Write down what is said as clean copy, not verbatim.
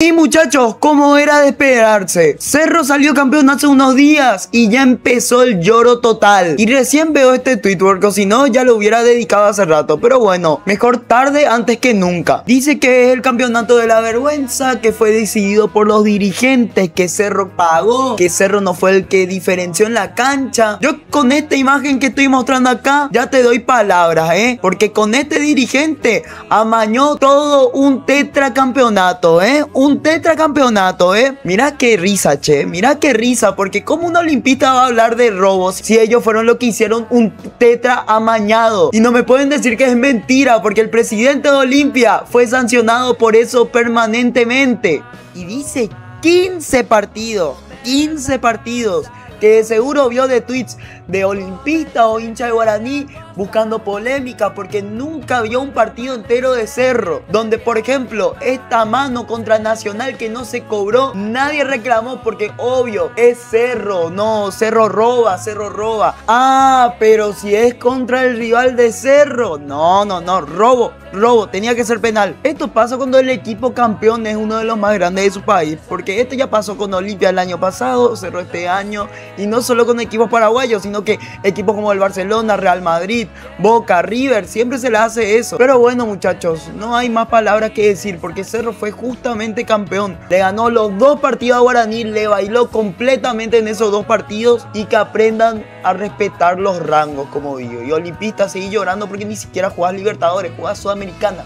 Y muchachos, como era de esperarse, Cerro salió campeón hace unos días y ya empezó el lloro total. Y recién veo este tweet porque si no ya lo hubiera dedicado hace rato. Pero bueno, mejor tarde antes que nunca. Dice que es el campeonato de la vergüenza, que fue decidido por los dirigentes, que Cerro pagó, que Cerro no fue el que diferenció en la cancha. Yo con esta imagen que estoy mostrando acá ya te doy palabras, porque con este dirigente amañó todo un tetracampeonato, un tetracampeonato, Mira qué risa, che. Mira qué risa. Porque como un olimpista va a hablar de robos si ellos fueron los que hicieron un tetra amañado. Y no me pueden decir que es mentira, porque el presidente de Olimpia fue sancionado por eso permanentemente. Y dice 15 partidos. 15 partidos. Que de seguro vio de tweets de olimpista o hincha de Guaraní buscando polémica, porque nunca vio un partido entero de Cerro donde, por ejemplo, esta mano contra Nacional que no se cobró, nadie reclamó porque obvio es Cerro. No, Cerro roba, Cerro roba. Ah, pero si es contra el rival de Cerro, no, robo, tenía que ser penal. Esto pasa cuando el equipo campeón es uno de los más grandes de su país, porque esto ya pasó con Olimpia el año pasado, Cerro este año, y no solo con equipos paraguayos, sino que equipos como el Barcelona, Real Madrid, Boca, River, siempre se les hace eso. Pero bueno, muchachos, no hay más palabras que decir, porque Cerro fue justamente campeón. Le ganó los dos partidos a Guaraní, le bailó completamente en esos dos partidos, y que aprendan a respetar los rangos, como digo. Y olimpista seguí llorando porque ni siquiera jugás Libertadores, jugás Sudamericana.